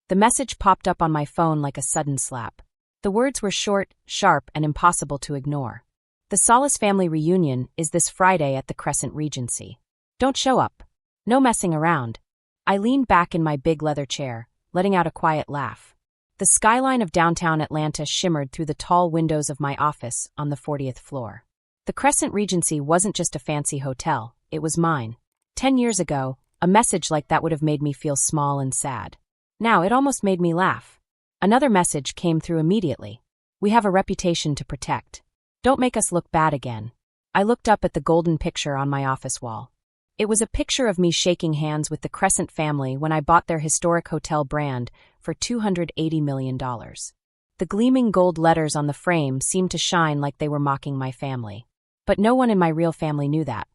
The message popped up on my phone like a sudden slap. The words were short, sharp, and impossible to ignore. The Solace family reunion is this Friday at the Crescent Regency. Don't show up. No messing around. I leaned back in my big leather chair, letting out a quiet laugh. The skyline of downtown Atlanta shimmered through the tall windows of my office on the 40th floor. The Crescent Regency wasn't just a fancy hotel, it was mine. 10 years ago, a message like that would have made me feel small and sad. Now it almost made me laugh. Another message came through immediately. We have a reputation to protect. Don't make us look bad again. I looked up at the golden picture on my office wall. It was a picture of me shaking hands with the Crescent family when I bought their historic hotel brand for $280 million. The gleaming gold letters on the frame seemed to shine like they were mocking my family. But no one in my real family knew that.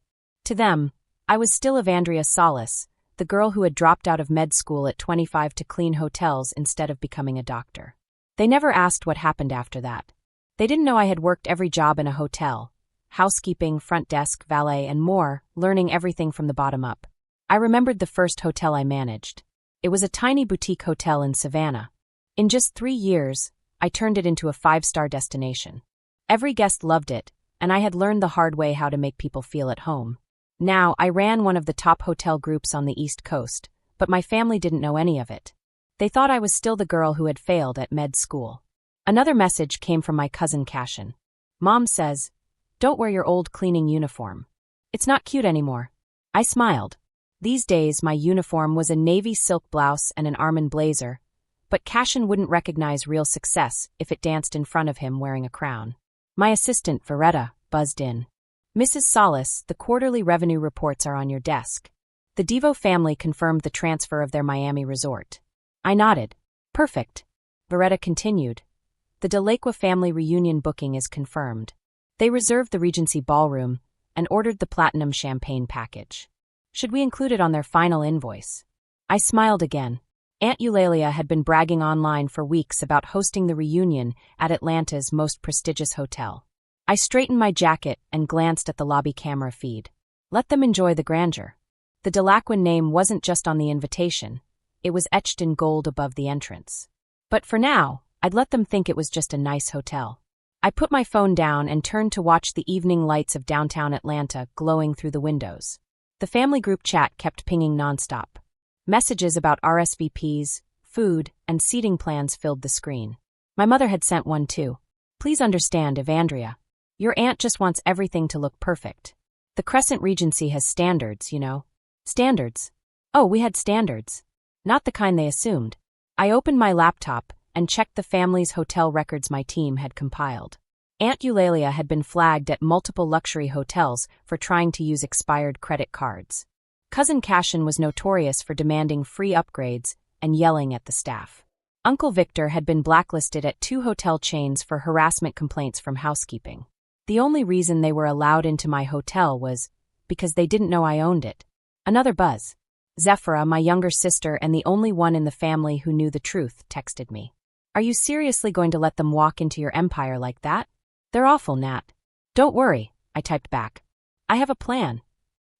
To them, I was still Evandria Solace, the girl who had dropped out of med school at 25 to clean hotels instead of becoming a doctor. They never asked what happened after that. They didn't know I had worked every job in a hotel. Housekeeping, front desk, valet, and more, learning everything from the bottom up. I remembered the first hotel I managed. It was a tiny boutique hotel in Savannah. In just 3 years, I turned it into a 5-star destination. Every guest loved it, and I had learned the hard way how to make people feel at home. Now, I ran one of the top hotel groups on the East Coast, but my family didn't know any of it. They thought I was still the girl who had failed at med school. Another message came from my cousin Cashin. Mom says, "Don't wear your old cleaning uniform. It's not cute anymore." I smiled. These days, my uniform was a navy silk blouse and an Armand blazer, but Cashin wouldn't recognize real success if it danced in front of him wearing a crown. My assistant, Veretta, buzzed in. "Mrs. Solace, the quarterly revenue reports are on your desk." The Devo family confirmed the transfer of their Miami resort. I nodded. "Perfect." Veretta continued. "The Delacqua family reunion booking is confirmed. They reserved the Regency ballroom and ordered the platinum champagne package. Should we include it on their final invoice?" I smiled again. Aunt Eulalia had been bragging online for weeks about hosting the reunion at Atlanta's most prestigious hotel. I straightened my jacket and glanced at the lobby camera feed. Let them enjoy the grandeur. The Delacqua name wasn't just on the invitation. It was etched in gold above the entrance. But for now, I'd let them think it was just a nice hotel. I put my phone down and turned to watch the evening lights of downtown Atlanta glowing through the windows. The family group chat kept pinging nonstop. Messages about RSVPs, food, and seating plans filled the screen. My mother had sent one too. "Please understand, Evandria. Your aunt just wants everything to look perfect. The Crescent Regency has standards, you know." Standards? Oh, we had standards. Not the kind they assumed. I opened my laptop and checked the family's hotel records my team had compiled. Aunt Eulalia had been flagged at multiple luxury hotels for trying to use expired credit cards. Cousin Cashin was notorious for demanding free upgrades and yelling at the staff. Uncle Victor had been blacklisted at 2 hotel chains for harassment complaints from housekeeping. The only reason they were allowed into my hotel was because they didn't know I owned it. Another buzz. Zephra, my younger sister and the only one in the family who knew the truth, texted me. "Are you seriously going to let them walk into your empire like that? They're awful, Nat." "Don't worry," I typed back. "I have a plan."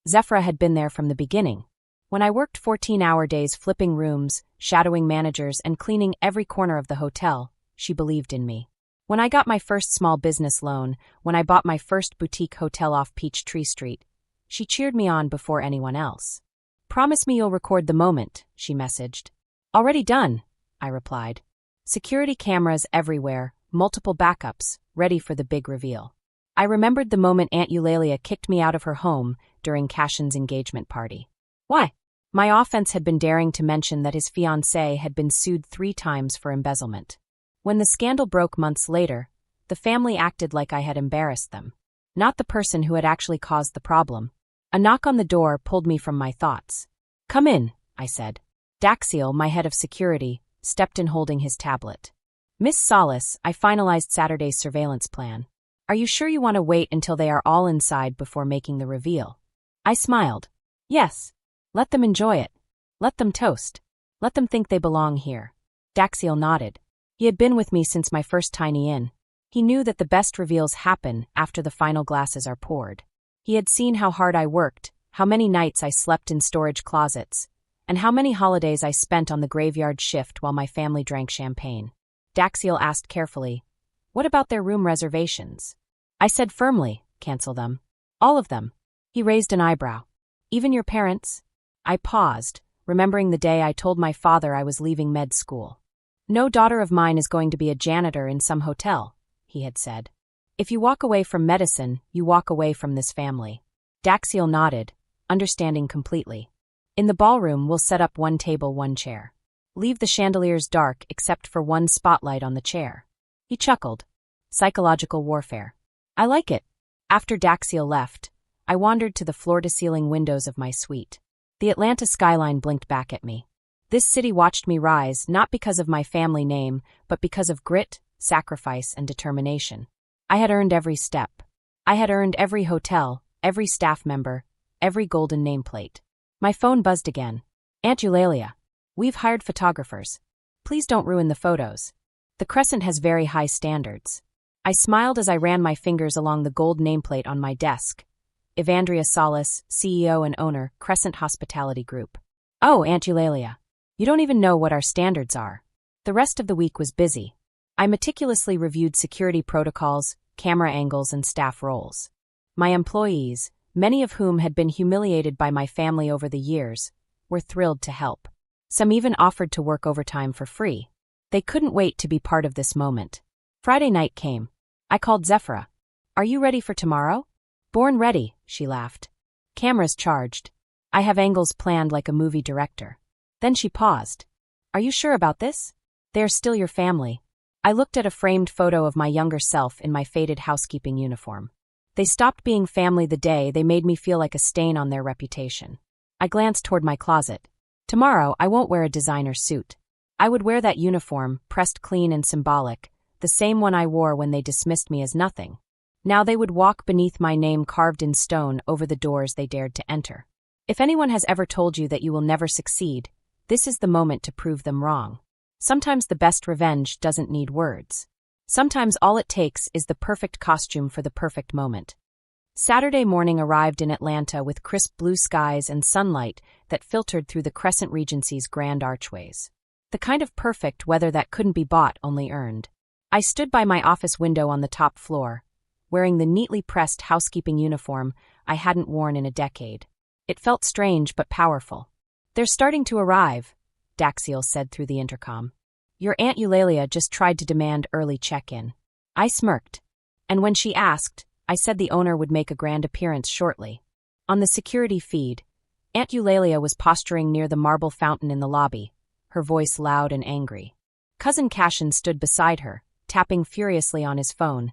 Zephra had been there from the beginning. When I worked 14-hour days flipping rooms, shadowing managers, and cleaning every corner of the hotel, she believed in me. When I got my first small business loan, when I bought my first boutique hotel off Peachtree Street, she cheered me on before anyone else. "Promise me you'll record the moment," she messaged. "Already done," I replied. Security cameras everywhere, multiple backups, ready for the big reveal. I remembered the moment Aunt Eulalia kicked me out of her home during Cashin's engagement party. Why? My offense had been daring to mention that his fiancée had been sued 3 times for embezzlement. When the scandal broke months later, the family acted like I had embarrassed them. Not the person who had actually caused the problem. A knock on the door pulled me from my thoughts. "Come in," I said. Daxiel, my head of security, stepped in holding his tablet. "Miss Solace, I finalized Saturday's surveillance plan. Are you sure you want to wait until they are all inside before making the reveal?" I smiled. "Yes. Let them enjoy it. Let them toast. Let them think they belong here." Daxiel nodded. He had been with me since my first tiny inn. He knew that the best reveals happen after the final glasses are poured. He had seen how hard I worked, how many nights I slept in storage closets, And how many holidays I spent on the graveyard shift while my family drank champagne. Daxiel asked carefully, "What about their room reservations?" I said firmly, "Cancel them. All of them." He raised an eyebrow. "Even your parents?" I paused, remembering the day I told my father I was leaving med school. "No daughter of mine is going to be a janitor in some hotel," he had said. "If you walk away from medicine, you walk away from this family." Daxiel nodded, understanding completely. "In the ballroom, we'll set up one table, one chair. Leave the chandeliers dark except for one spotlight on the chair." He chuckled. "Psychological warfare. I like it." After Daxiel left, I wandered to the floor-to-ceiling windows of my suite. The Atlanta skyline blinked back at me. This city watched me rise not because of my family name, but because of grit, sacrifice, and determination. I had earned every step. I had earned every hotel, every staff member, every golden nameplate. My phone buzzed again. "Aunt Eulalia, we've hired photographers. Please don't ruin the photos. The Crescent has very high standards." I smiled as I ran my fingers along the gold nameplate on my desk. Evandria Solace, CEO and owner, Crescent Hospitality Group. "Oh, Aunt Eulalia, you don't even know what our standards are." The rest of the week was busy. I meticulously reviewed security protocols, camera angles, and staff roles. My employees, many of whom had been humiliated by my family over the years, were thrilled to help. Some even offered to work overtime for free. They couldn't wait to be part of this moment. Friday night came. I called Zephyra. "Are you ready for tomorrow?" "Born ready," she laughed. "Cameras charged. I have angles planned like a movie director." Then she paused. "Are you sure about this? They are still your family." I looked at a framed photo of my younger self in my faded housekeeping uniform. They stopped being family the day they made me feel like a stain on their reputation. I glanced toward my closet. Tomorrow, I won't wear a designer suit. I would wear that uniform, pressed clean and symbolic, the same one I wore when they dismissed me as nothing. Now they would walk beneath my name carved in stone over the doors they dared to enter. If anyone has ever told you that you will never succeed, this is the moment to prove them wrong. Sometimes the best revenge doesn't need words. Sometimes all it takes is the perfect costume for the perfect moment. Saturday morning arrived in Atlanta with crisp blue skies and sunlight that filtered through the Crescent Regency's grand archways. The kind of perfect weather that couldn't be bought, only earned. I stood by my office window on the top floor, wearing the neatly pressed housekeeping uniform I hadn't worn in a decade. It felt strange but powerful. "They're starting to arrive," Daxiel said through the intercom. "Your Aunt Eulalia just tried to demand early check-in." I smirked. And when she asked, I said the owner would make a grand appearance shortly. On the security feed, Aunt Eulalia was posturing near the marble fountain in the lobby, her voice loud and angry. Cousin Cashin stood beside her, tapping furiously on his phone,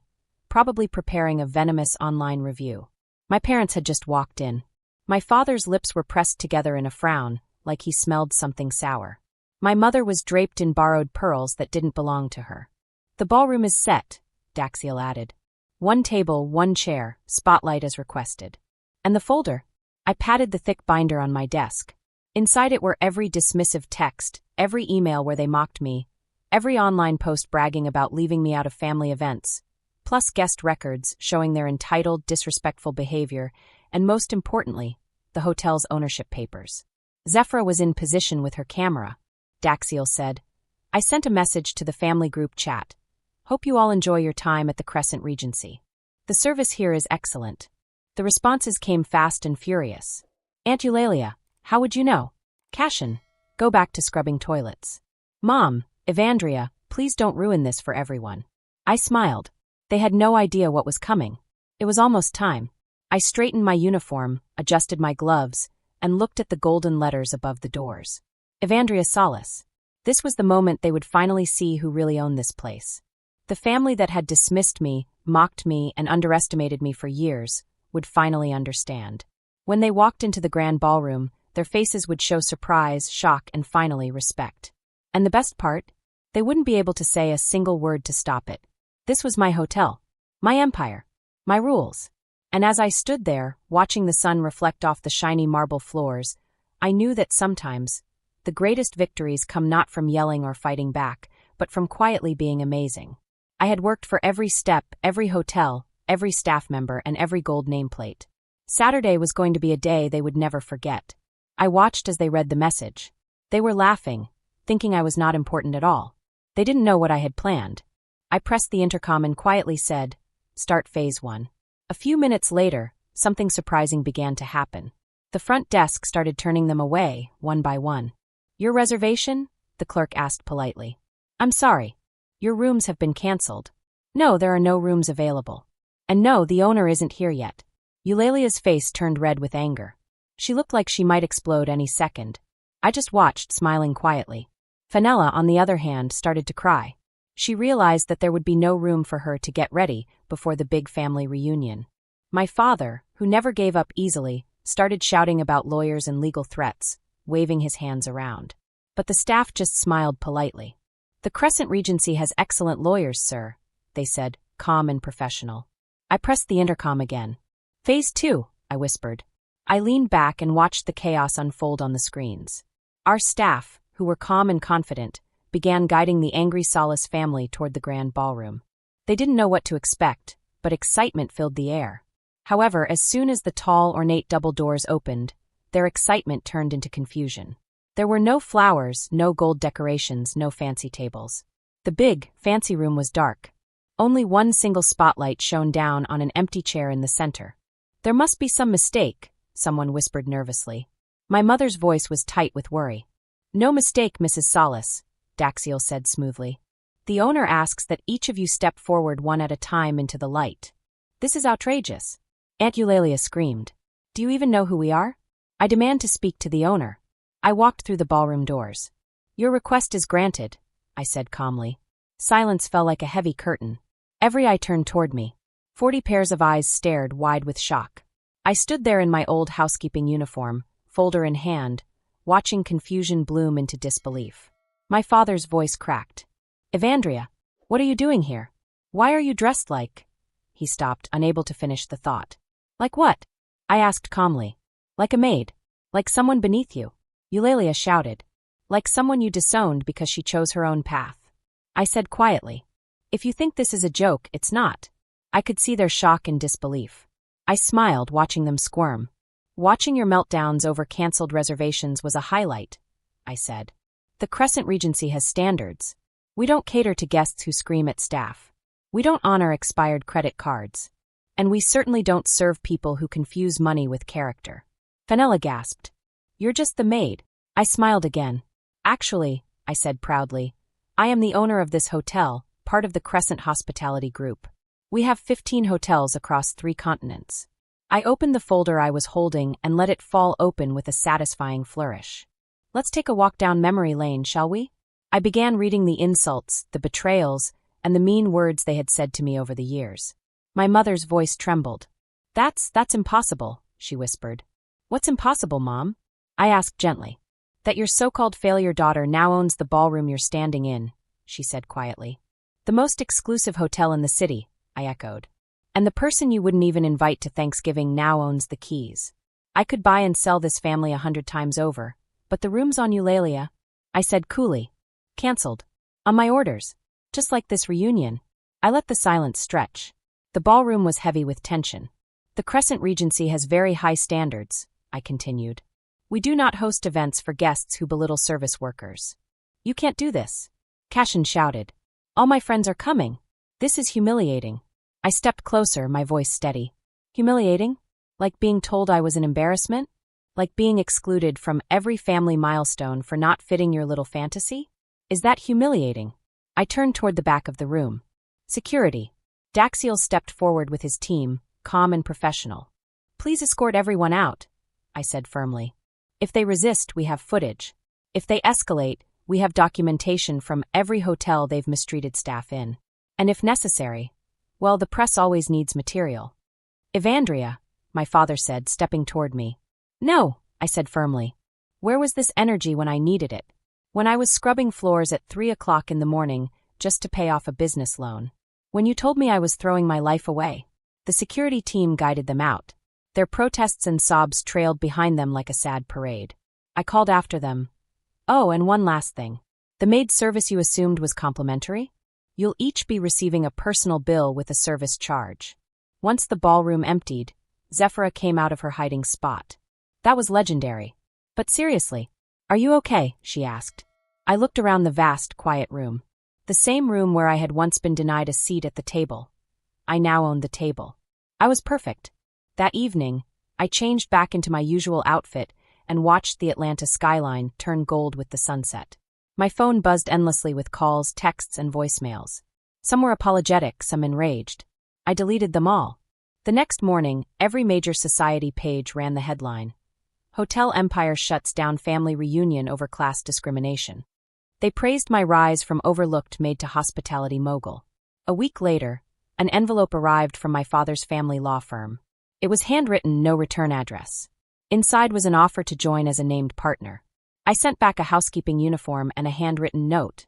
probably preparing a venomous online review. My parents had just walked in. My father's lips were pressed together in a frown, like he smelled something sour. My mother was draped in borrowed pearls that didn't belong to her. "The ballroom is set," Daxiel added. "One table, one chair, spotlight as requested." "And the folder?" I patted the thick binder on my desk. Inside it were every dismissive text, every email where they mocked me, every online post bragging about leaving me out of family events, plus guest records showing their entitled, disrespectful behavior, and most importantly, the hotel's ownership papers. Zephyra was in position with her camera. Daxiel said, "I sent a message to the family group chat. Hope you all enjoy your time at the Crescent Regency. The service here is excellent." The responses came fast and furious. "Aunt Eulalia, how would you know?" "Cashin, go back to scrubbing toilets." "Mom, Evandria, please don't ruin this for everyone." I smiled. They had no idea what was coming. It was almost time. I straightened my uniform, adjusted my gloves, and looked at the golden letters above the doors. Evandria Solace. This was the moment they would finally see who really owned this place. The family that had dismissed me, mocked me, and underestimated me for years would finally understand. When they walked into the grand ballroom, their faces would show surprise, shock, and finally respect. And the best part? They wouldn't be able to say a single word to stop it. This was my hotel, my empire, my rules. And as I stood there, watching the sun reflect off the shiny marble floors, I knew that sometimes the greatest victories come not from yelling or fighting back, but from quietly being amazing. I had worked for every step, every hotel, every staff member, and every gold nameplate. Saturday was going to be a day they would never forget. I watched as they read the message. They were laughing, thinking I was not important at all. They didn't know what I had planned. I pressed the intercom and quietly said, "Start phase 1." A few minutes later, something surprising began to happen. The front desk started turning them away, one by one. "Your reservation?" the clerk asked politely. "I'm sorry. Your rooms have been canceled." "No, there are no rooms available." "And no, the owner isn't here yet." Eulalia's face turned red with anger. She looked like she might explode any second. I just watched, smiling quietly. Fenella, on the other hand, started to cry. She realized that there would be no room for her to get ready before the big family reunion. My father, who never gave up easily, started shouting about lawyers and legal threats, waving his hands around. But the staff just smiled politely. "The Crescent Regency has excellent lawyers, sir," they said, calm and professional. I pressed the intercom again. "Phase 2, I whispered. I leaned back and watched the chaos unfold on the screens. Our staff, who were calm and confident, began guiding the angry Solace family toward the grand ballroom. They didn't know what to expect, but excitement filled the air. However, as soon as the tall, ornate double doors opened, their excitement turned into confusion. There were no flowers, no gold decorations, no fancy tables. The big, fancy room was dark. Only one single spotlight shone down on an empty chair in the center. "There must be some mistake," someone whispered nervously. My mother's voice was tight with worry. "No mistake, Mrs. Solace," Daxiel said smoothly. "The owner asks that each of you step forward one at a time into the light." "This is outrageous," Aunt Eulalia screamed. "Do you even know who we are?" "I demand to speak to the owner." I walked through the ballroom doors. "Your request is granted," I said calmly. Silence fell like a heavy curtain. Every eye turned toward me. 40 pairs of eyes stared wide with shock. I stood there in my old housekeeping uniform, folder in hand, watching confusion bloom into disbelief. My father's voice cracked. "Evandria, what are you doing here? Why are you dressed like—" He stopped, unable to finish the thought. "Like what?" I asked calmly. "Like a maid. Like someone beneath you." Eulalia shouted. "Like someone you disowned because she chose her own path." I said quietly. "If you think this is a joke, it's not." I could see their shock and disbelief. I smiled, watching them squirm. "Watching your meltdowns over cancelled reservations was a highlight," I said. "The Crescent Regency has standards. We don't cater to guests who scream at staff. We don't honor expired credit cards. And we certainly don't serve people who confuse money with character." Fenella gasped. "You're just the maid." I smiled again. "Actually," I said proudly, "I am the owner of this hotel, part of the Crescent Hospitality Group. We have 15 hotels across 3 continents." I opened the folder I was holding and let it fall open with a satisfying flourish. "Let's take a walk down memory lane, shall we?" I began reading the insults, the betrayals, and the mean words they had said to me over the years. My mother's voice trembled. That's impossible," she whispered. "What's impossible, Mom?" I asked gently. "That your so-called failure daughter now owns the ballroom you're standing in," she said quietly. "The most exclusive hotel in the city," I echoed. "And the person you wouldn't even invite to Thanksgiving now owns the keys. I could buy and sell this family 100 times over, but the room's on Eulalia," I said coolly. "Cancelled. On my orders. Just like this reunion." I let the silence stretch. The ballroom was heavy with tension. "The Crescent Regency has very high standards," I continued. "We do not host events for guests who belittle service workers." "You can't do this," Cashin shouted. "All my friends are coming. This is humiliating." I stepped closer, my voice steady. "Humiliating? Like being told I was an embarrassment? Like being excluded from every family milestone for not fitting your little fantasy? Is that humiliating?" I turned toward the back of the room. "Security." Daxiel stepped forward with his team, calm and professional. "Please escort everyone out," I said firmly. "If they resist, we have footage. If they escalate, we have documentation from every hotel they've mistreated staff in. And if necessary, well, the press always needs material." "Evandria," my father said, stepping toward me. "No," I said firmly. "Where was this energy when I needed it? When I was scrubbing floors at 3 o'clock in the morning just to pay off a business loan? When you told me I was throwing my life away?" The security team guided them out. Their protests and sobs trailed behind them like a sad parade. I called after them. "Oh, and one last thing. The maid service you assumed was complimentary? You'll each be receiving a personal bill with a service charge." Once the ballroom emptied, Zephyra came out of her hiding spot. That was legendary. But seriously, "Are you okay?" she asked. I looked around the vast, quiet room. The same room where I had once been denied a seat at the table. I now owned the table. I was perfect. That evening, I changed back into my usual outfit and watched the Atlanta skyline turn gold with the sunset. My phone buzzed endlessly with calls, texts, and voicemails. Some were apologetic, some enraged. I deleted them all. The next morning, every major society page ran the headline: Hotel Empire shuts down family reunion over class discrimination. They praised my rise from overlooked maid to hospitality mogul. A week later, an envelope arrived from my father's family law firm. It was handwritten, no return address. Inside was an offer to join as a named partner. I sent back a housekeeping uniform and a handwritten note.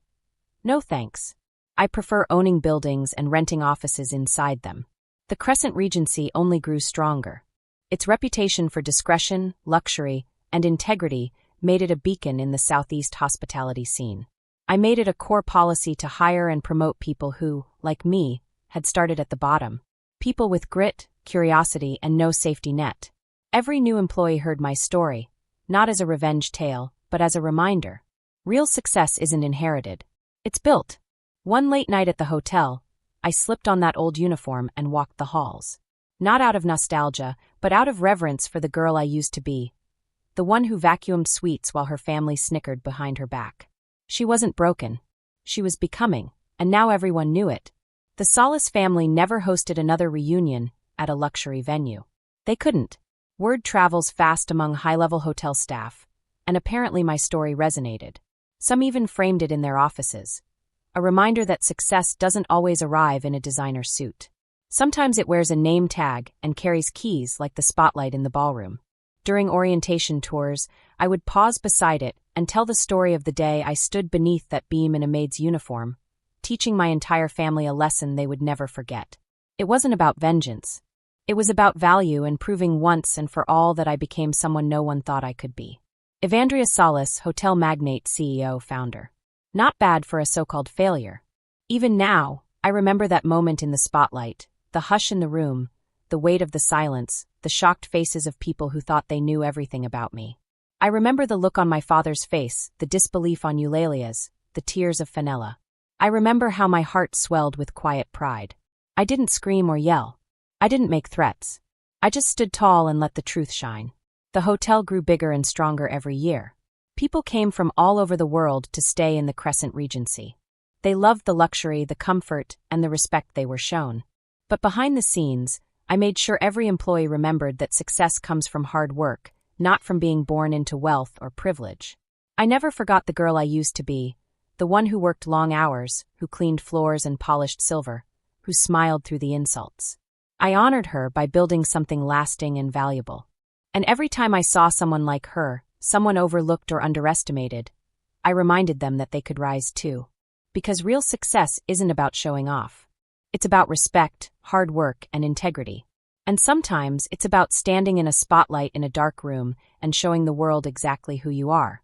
"No thanks. I prefer owning buildings and renting offices inside them." The Crescent Regency only grew stronger. Its reputation for discretion, luxury, and integrity made it a beacon in the Southeast hospitality scene. I made it a core policy to hire and promote people who, like me, had started at the bottom. People with grit, curiosity, and no safety net. Every new employee heard my story, not as a revenge tale, but as a reminder. Real success isn't inherited. It's built. One late night at the hotel, I slipped on that old uniform and walked the halls. Not out of nostalgia, but out of reverence for the girl I used to be. The one who vacuumed sweets while her family snickered behind her back. She wasn't broken. She was becoming, and now everyone knew it. The Solace family never hosted another reunion at a luxury venue. They couldn't. Word travels fast among high-level hotel staff, and apparently my story resonated. Some even framed it in their offices. A reminder that success doesn't always arrive in a designer suit. Sometimes it wears a name tag and carries keys like the spotlight in the ballroom. During orientation tours, I would pause beside it and tell the story of the day I stood beneath that beam in a maid's uniform, teaching my entire family a lesson they would never forget. It wasn't about vengeance. It was about value and proving once and for all that I became someone no one thought I could be. Evandria Solace, hotel magnate, CEO, founder. Not bad for a so-called failure. Even now, I remember that moment in the spotlight, the hush in the room, the weight of the silence, the shocked faces of people who thought they knew everything about me. I remember the look on my father's face, the disbelief on Eulalia's, the tears of Fenella. I remember how my heart swelled with quiet pride. I didn't scream or yell. I didn't make threats. I just stood tall and let the truth shine. The hotel grew bigger and stronger every year. People came from all over the world to stay in the Crescent Regency. They loved the luxury, the comfort, and the respect they were shown. But behind the scenes, I made sure every employee remembered that success comes from hard work, not from being born into wealth or privilege. I never forgot the girl I used to be, the one who worked long hours, who cleaned floors and polished silver, who smiled through the insults. I honored her by building something lasting and valuable. And every time I saw someone like her, someone overlooked or underestimated, I reminded them that they could rise too. Because real success isn't about showing off. It's about respect, hard work, and integrity. And sometimes it's about standing in a spotlight in a dark room and showing the world exactly who you are.